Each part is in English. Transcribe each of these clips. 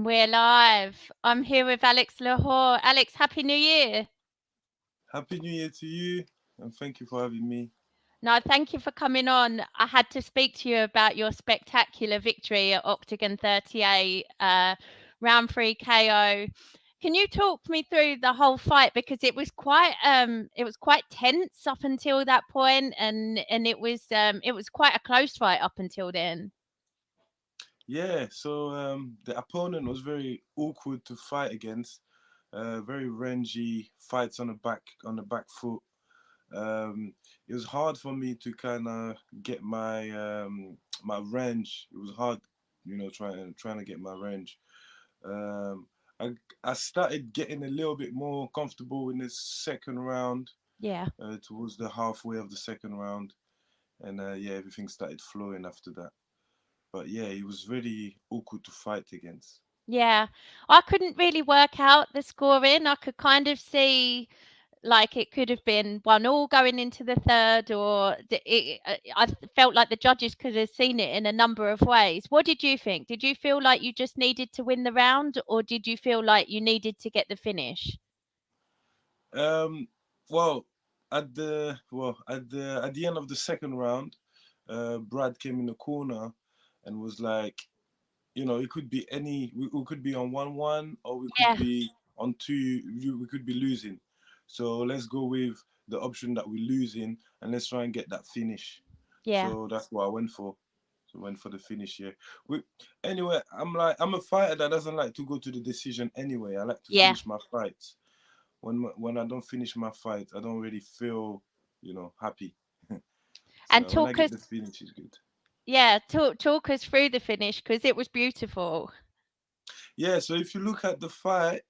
We're live. I'm here with Alex Lohore. Alex, Happy New Year. Happy New Year to you, and thank you for having me. No, thank you for coming on. I had to speak to you about your spectacular victory at Octagon 38, round 3 KO. Can you talk me through the whole fight, because it was quite tense up until that point, and it was quite a close fight up until then. Yeah, so the opponent was very awkward to fight against. Very rangy fights on the back foot. Um, it was hard for me to kind of get my range. It was hard, trying to get my range. Um, I I started getting a little bit more comfortable in this second round, Yeah. towards the halfway of the second round, and yeah, everything started flowing after that. But yeah, he was really awkward to fight against. Yeah, I couldn't really work out the scoring. I could kind of see like it could have been 1-1 going into the third, or I felt like the judges could have seen it in a number of ways. What did you think? Did you feel like you just needed to win the round, or did you feel like you needed to get the finish? Um, well, at the end of the second round, Brad came in the corner and was like, it could be we could be on 1-1, or we could Yeah, be on two. We could be losing. So let's go with the option that we're losing, and let's try and get that finish. yeah, So that's what I went for. So went for the finish. Yeah. We, anyway, I'm a fighter that doesn't like to go to the decision anyway. I like to yeah. finish my fights. When I don't finish my fight, I don't really feel, happy. And So when I talk get us, the finish, it's good. yeah, talk us through the finish, because it was beautiful. Yeah. So if you look at the fight,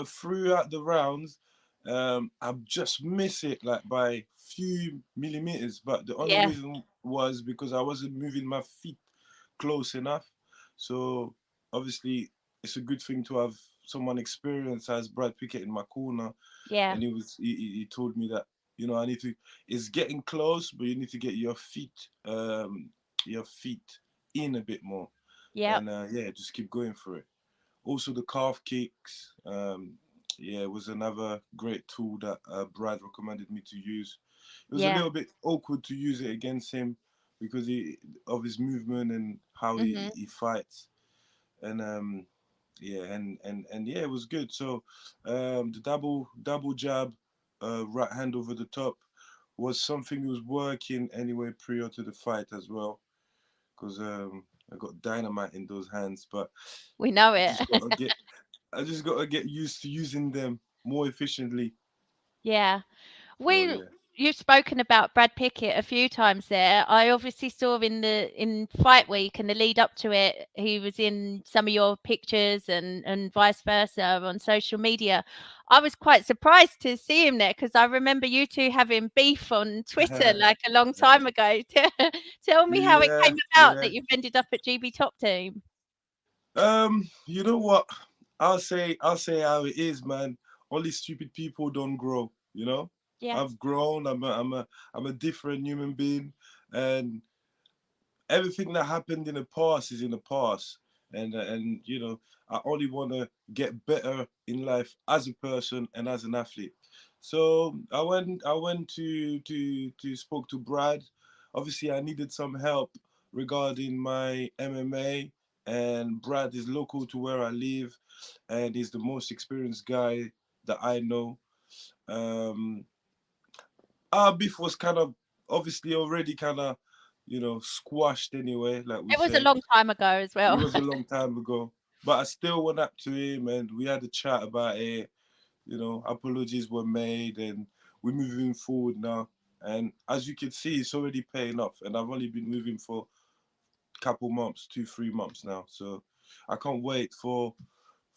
throughout the rounds, I just miss it like by few millimeters. But the only Yeah, reason was because I wasn't moving my feet close enough. So obviously, it's a good thing to have someone experienced as Brad Pickett in my corner, yeah, and he told me that, I need to. It's getting close, but you need to get your feet in a bit more, yeah, and yeah, just keep going for it. Also, the calf kicks, yeah, it was another great tool that Brad recommended me to use. It was a yeah. little bit awkward to use it against him because of his movement and how Hmm. he fights, and yeah, and yeah, it was good. So the double jab, right hand over the top, was something that was working anyway prior to the fight as well, because I got dynamite in those hands, but We know I it. just gotta get I just gotta get used to using them more efficiently. Yeah. So We yeah. You've spoken about Brad Pickett a few times there. I obviously saw in Fight Week and the lead up to it, he was in some of your pictures and vice versa on social media. I was quite surprised to see him there, because I remember you two having beef on Twitter like a long time ago. Tell me how it Yeah, came about yeah. that you've ended up at GB Top Team. You know what? I'll say how it is, man. Only stupid people don't grow. Yeah. I've grown. I'm a different human being, and everything that happened in the past is in the past. And I only want to get better in life as a person and as an athlete. So I went to spoke to Brad. Obviously, I needed some help regarding my MMA, and Brad is local to where I live, and he's the most experienced guy that I know. Um, our beef was kind of obviously already kind of, squashed anyway, like we It was a said. long time ago as It well. was a long time ago, but I still went up to him and we had a chat about it. Apologies were made, and we're moving forward now. And as you can see, it's already paying off, and I've only been with him for a couple months, 2 3 months now. So I can't wait for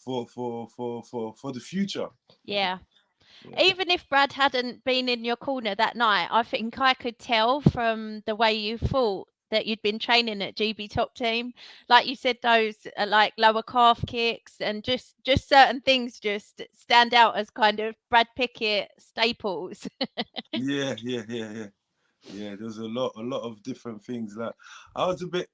the future. Yeah. Yeah. Even if Brad hadn't been in your corner that night, I think I could tell from the way you fought that you'd been training at GB Top Team. Like you said, those like lower calf kicks and just certain things just stand out as kind of Brad Pickett staples. Yeah, yeah, yeah, yeah. Yeah, there's a lot of different things. Like I was a bit.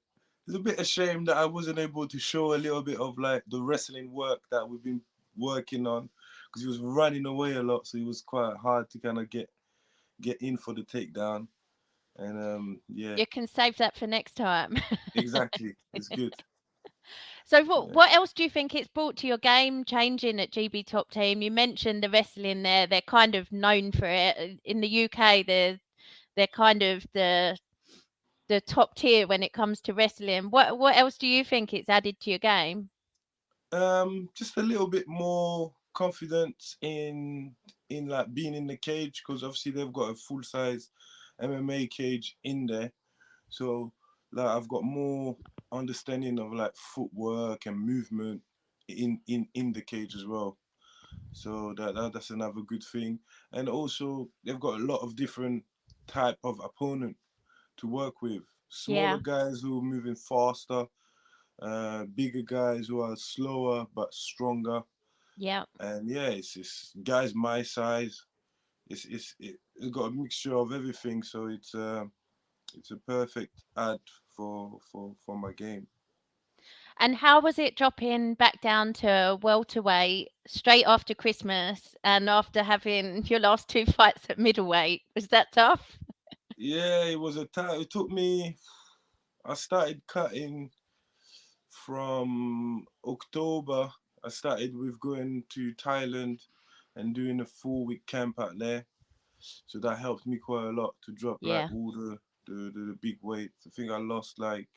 it's a bit ashamed that I wasn't able to show a little bit of like the wrestling work that we've been working on, because he was running away a lot, so it was quite hard to kind of get in for the takedown. And yeah, You can save that for next time. exactly, it's good. So Yeah. what else do you think it's brought to your game changing at GB Top Team? You mentioned the wrestling there. They're kind of known for it. In the UK, they're kind of the top tier when it comes to wrestling. What else do you think it's added to your game? Just a little bit more confidence in like being in the cage, because obviously they've got a full size MMA cage in there. So like I've got more understanding of like footwork and movement in the cage as well. So that's another good thing. And also they've got a lot of different type of opponent to work with. Smaller Yeah, guys who are moving faster, bigger guys who are slower but stronger. yeah. And yeah, it's guys my size. It's got a mixture of everything, so it's a perfect add for my game. And how was it dropping back down to welterweight straight after Christmas and after having your last two fights at middleweight? Was that tough? Yeah, it was a time. It took me. I started cutting from October. I started with going to Thailand and doing a 4 week camp out there. So that helped me quite a lot to drop like Yeah. all the big weights. I think I lost like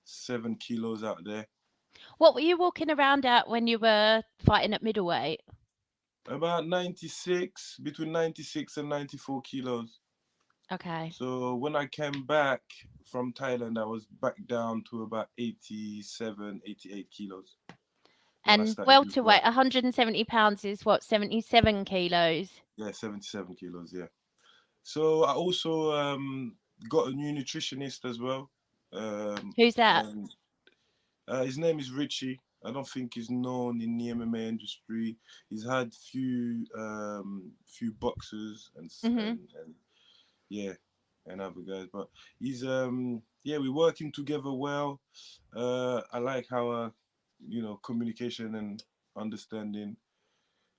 7 kilos out there. What were you walking around at when you were fighting at middleweight? About 96, between 96 and 94 kilos. Okay. So when I came back from Thailand, I was back down to about 87, 88 kilos when I And started with welterweight, weight. 170 pounds is what, 77 kilos? Yeah, 77 kilos, yeah. So I also got a new nutritionist as well. Who's that? And his name is Richie. I don't think he's known in the MMA industry. He's had few boxers Mhm. and yeah, and other guys. But he's yeah, we're working together well. I like our communication and understanding,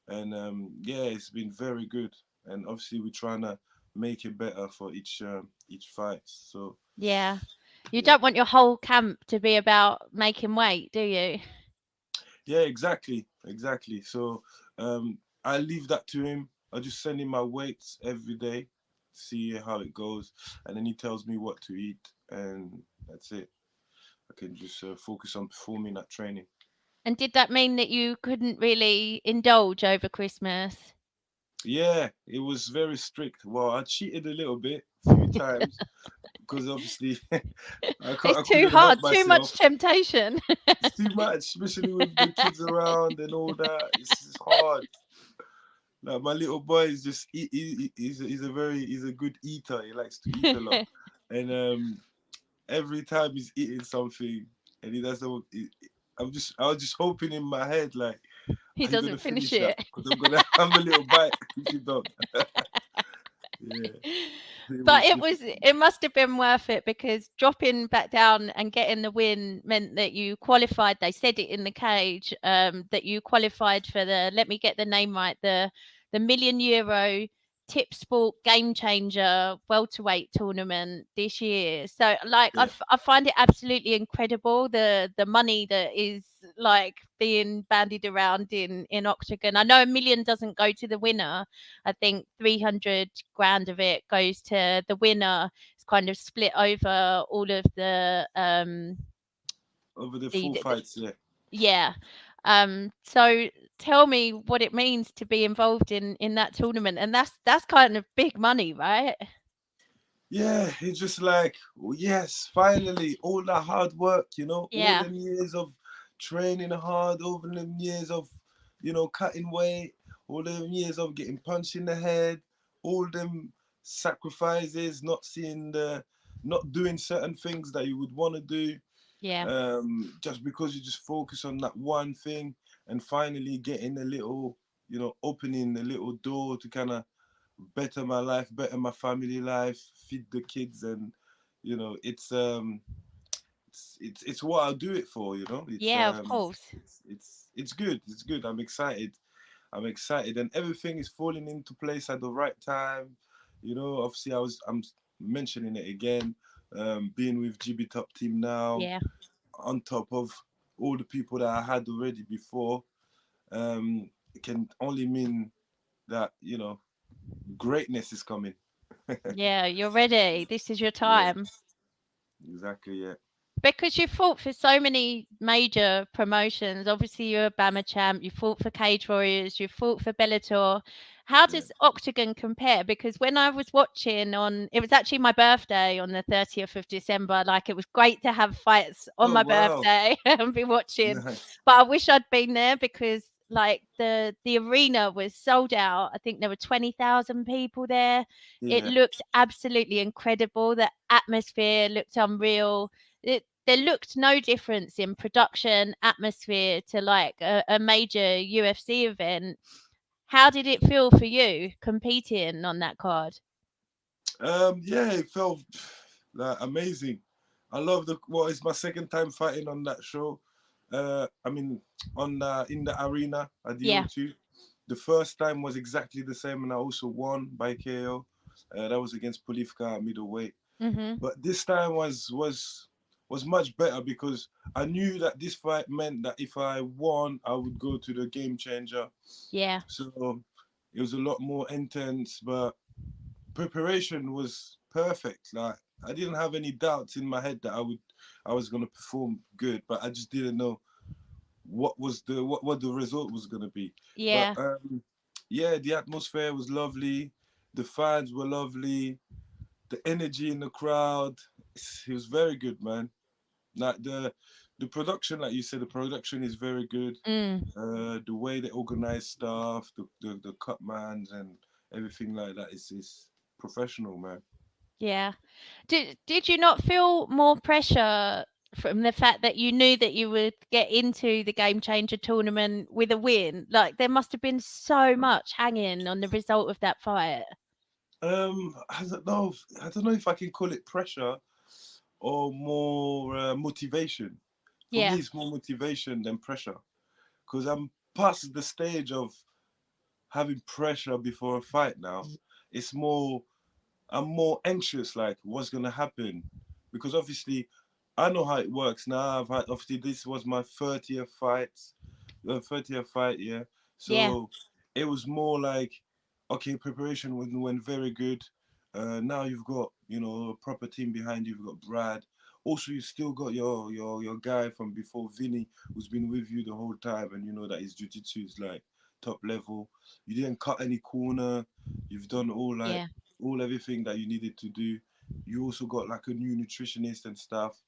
and yeah, it's been very good. And obviously, we're trying to make it better for each fight. So Yeah. You yeah, don't want your whole camp to be about making weight, do you? yeah, exactly. So I leave that to him. I just send him my weights every day, see how it goes, and then he tells me what to eat, and that's it. I can just focus on performing at training. And did that mean that you couldn't really indulge over Christmas? Yeah, it was very strict. Well, I cheated a little bit, a few times, because obviously It's I too couldn't help hard, too much myself. temptation. It's too much, especially with the kids around and all that. It's hard. Like my little boy is just he's a good eater. He likes to eat a lot, and every time he's eating something and he doesn't, I was just hoping in my head like, He are you gonna doesn't finish finish that? it. Because I'm gonna have a little bite if you don't. Yeah, it But was difficult. it must have been worth it because dropping back down and getting the win meant that you qualified. They said it in the cage, that you qualified for the, let me get the name right, the €1 million tip sport game changer welterweight tournament this year. So like Yeah, I find it absolutely incredible the money that is like being bandied around in Octagon. I know 1 million doesn't go to the winner. I think 300 grand of it goes to the winner. It's kind of split over all of over the the, full the fights. Yeah, yeah. So tell me what it means to be involved in that tournament, and that's kind of big money, right? yeah. It's just like, oh, yes, finally, all that hard work. All Yeah, them years of training hard, over them years of cutting weight, all them years of getting punched in the head, all them sacrifices, not doing certain things that you would want to do, yeah, just because you just focus on that one thing, and finally getting a little, opening a little door to kind of better my life, better my family life, feed the kids, and it's it's what I'll do it for. You know, Yeah, of course. it's good. It's good. I'm excited. I'm excited, and everything is falling into place at the right time. You know, obviously, I'm mentioning it again. Being with GB Top Team now, Yeah. on top of all the people that I had already before, it can only mean that greatness is coming. Yeah, you're ready. This is your Yeah, time. exactly. Yeah, Because you fought for so many major promotions. Obviously, you're a BAMA champ. You fought for Cage Warriors. You fought for Bellator. How yeah. does Octagon compare? Because when I was watching it was actually my birthday on the 30th of December. Like, it was great to have fights on Oh my wow, birthday and be watching. nice. But I wish I'd been there because like the arena was sold out. I think there were 20,000 people there. It Yeah. looked absolutely incredible. The atmosphere looked unreal. There looked no difference in production atmosphere to like a major UFC event. How did it feel for you competing on that card? Yeah, it felt like amazing. I love the well, it's my second time fighting on that show. I mean, on in the arena at the Yeah. O2. The first time was exactly the same, and I also won by KO. That was against Polivka at middleweight. Mhm. But this time was much better because I knew that this fight meant that if I won, I would go to the game changer. Yeah. So it was a lot more intense, but preparation was perfect. Like I didn't have any doubts in my head that I was gonna perform good, but I just didn't know what the result was gonna be. But Yeah. yeah, the atmosphere was lovely, the fans were lovely, the energy in the crowd, it was very good, man. Like the production, like you said, the production is very good. Mm. The way they organize stuff, the cut mans and everything like that is professional, man. Yeah. Did you not feel more pressure from the fact that you knew that you would get into the game changer tournament with a win? Like there must have been so much hanging on the result of that fight. I don't know. I don't know if I can call it pressure or more motivation. For me, Yeah. it's more motivation than pressure because I'm past the stage of having pressure before a fight now. It's more I'm more anxious, like what's gonna happen, because obviously I know how it works now. I've had obviously this was my 30th fight, yeah. Yeah. So it was more like, okay, preparation went very good. Now you've got a proper team behind you. You've got Brad. Also, you still got your guy from before, Vinny, who's been with you the whole time, and you know that his jiu-jitsu is like top level. You didn't cut any corner. You've done Yeah. all everything that you needed to do. You also got like a new nutritionist and stuff.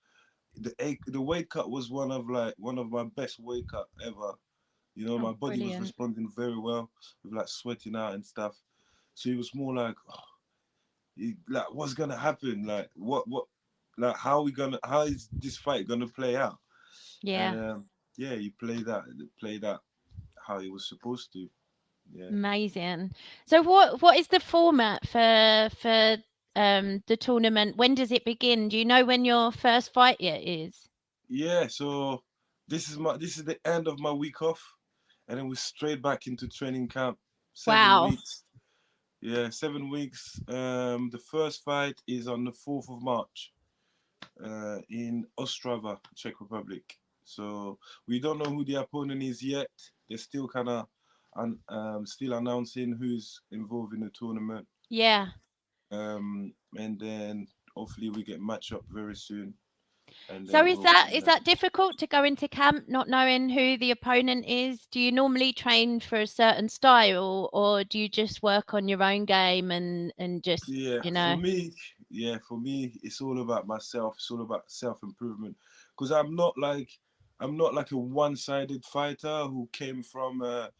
The weight cut was one of my best weight cut ever. Oh, My body was brilliant. responding very well with like sweating out and stuff. So it was more like, like what's gonna happen? Like like how is this fight gonna play out? And Yeah. yeah, you play that how it was supposed to. Yeah. Amazing. So what is the format for the tournament? When does it begin? Do you know when your first fight yet is? Yeah, so this is the end of my week off, and then we're straight back into training camp. seven Wow. weeks. Yeah, 7 weeks. The first fight is on the 4th of March, in Ostrava, Czech Republic. So we don't know who the opponent is yet. They're still kind of still announcing who's involved in the tournament. Yeah. And then hopefully we get match up very soon, and So then is go that from is there. that difficult to go into camp not knowing who the opponent is? Do you normally train for a certain style or do you just work on your own game and just, Yeah, you know? for me, it's all about myself. It's all about self improvement. Because I'm not like a one-sided fighter who came from a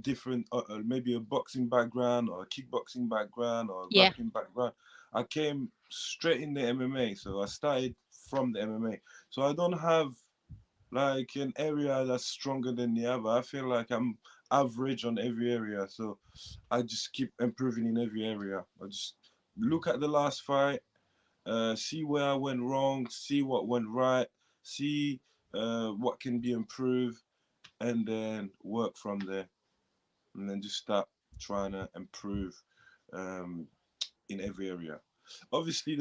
different, maybe a boxing background or a kickboxing background or a Yeah. grappling background. I came straight in the MMA, so I started from the MMA. So I don't have like an area that's stronger than the other. I feel like I'm average on every area, so I just keep improving in every area. I just look at the last fight, see where I went wrong, see what went right, see what can be improved, and then work from there, and then just start trying to improve um, in every area. Obviously,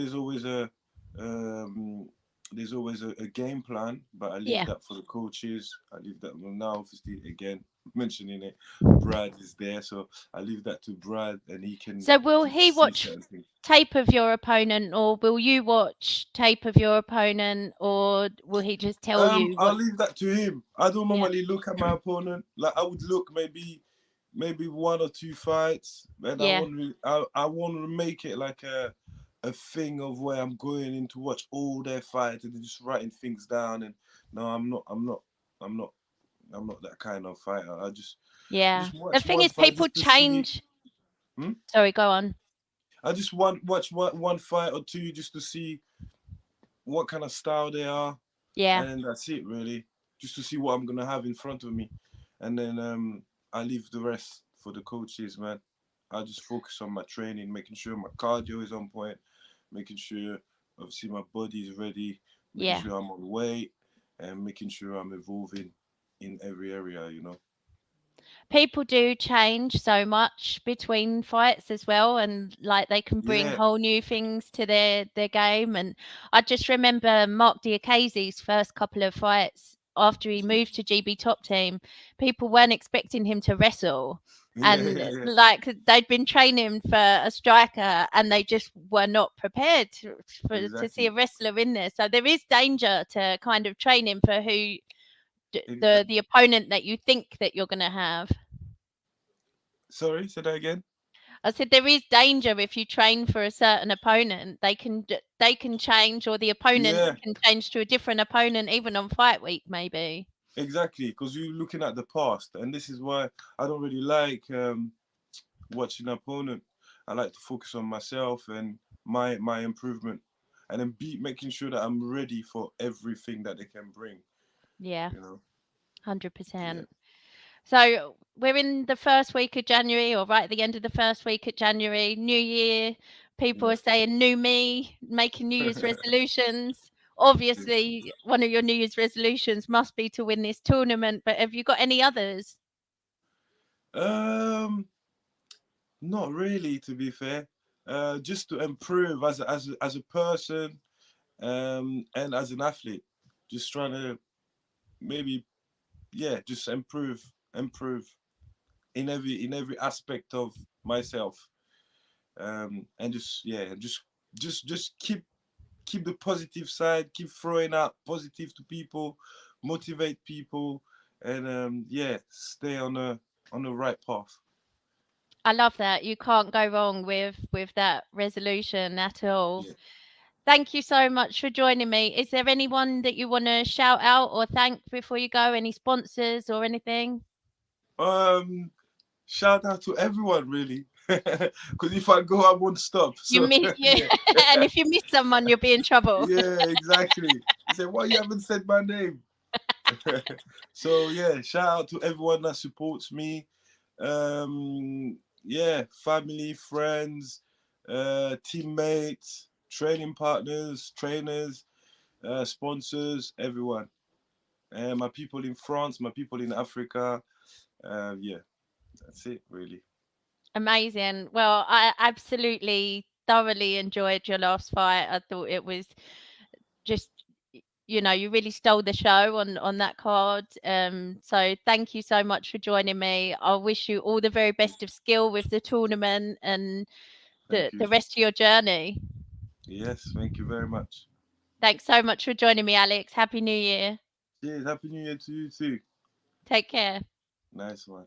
um, there's always a game plan, but I leave Yeah. that for the coaches. I leave that, well, now. Obviously, again mentioning it, Brad is there, so I leave that to Brad, and he can So will he see watch certain things. tape of your opponent, or will you watch tape of your opponent, or will he just tell you I'll what? leave that to him. I don't Yeah. normally look at my opponent. Like I would look maybe one or two fights, and Yeah. I won't make it like a thing of where I'm going in to watch all their fights and just writing things down. And no, I'm not I'm not that kind of fighter. Yeah. Just The watch thing one is, fight people just to see. change. Hmm? Sorry, go on. I just want watch one fight or two just to see what kind of style they are, Yeah. and then that's it really, just to see what I'm gonna have in front of me, and then I leave the rest for the coaches, man. I just focus on my training, making sure my cardio is on point, making sure obviously my body is ready, making Yeah. sure I'm on weight, and making sure I'm evolving in every area, you know. People do change so much between fights as well, and like they can bring Yeah, whole new things to their game. And I just remember Mark Diakase's first couple of fights after he moved to GB Top Team. People weren't expecting him to wrestle, yeah, and yeah, yeah. like they'd been training for a striker and they just were not prepared to see a Exactly. wrestler in there. So there is danger to kind of training for who Exa- the opponent that you think that you're going to have. Sorry, say that again. I said there is danger if you train for a certain opponent. They can change, or the opponent Yeah, can change to a different opponent, even on fight week, maybe. exactly, because you're looking at the past, and this is why I don't really like watching an opponent. I like to focus on myself and my improvement, and then be making sure that I'm ready for everything that they can bring. Yeah, You know. Yeah. 100%. So we're in the first week of January, or right at the end of the first week of January. New Year, people Yeah. are saying "new me," making New Year's resolutions. Yeah. Obviously, one of your New Year's resolutions must be to win this tournament. But have you got any others? Um, Not really, to be fair. Just to improve as a person, and as an athlete. Just trying to maybe, yeah, just improve in every aspect of myself, and just, yeah, just keep the positive side, keep throwing out positive to people, motivate people, and yeah, stay on the right path. I love that. You can't go wrong with that resolution at all. Yeah. Thank you so much for joining me. Is there anyone that you want to shout out or thank before you go? Any sponsors or anything? um Shout out to everyone really, because if I go I won't stop, You so miss you, yeah. and if you miss someone, you'll be in trouble. Yeah, exactly. You say, why you haven't said my name? So yeah, shout out to everyone that supports me. Yeah, family, friends, teammates, training partners, trainers, sponsors, everyone. And my people in France, my people in Africa. Yeah, that's it really. Amazing. Well, I absolutely thoroughly enjoyed your last fight. I thought it was just you really stole the show on that card. So thank you so much for joining me. I wish you all the very best of skill with the tournament and Thank you. the rest of your journey. Yes, thank you very much. Thanks so much for joining me, Alex. Happy New Year. Cheers. Happy New Year to you too. Take care. Nice one.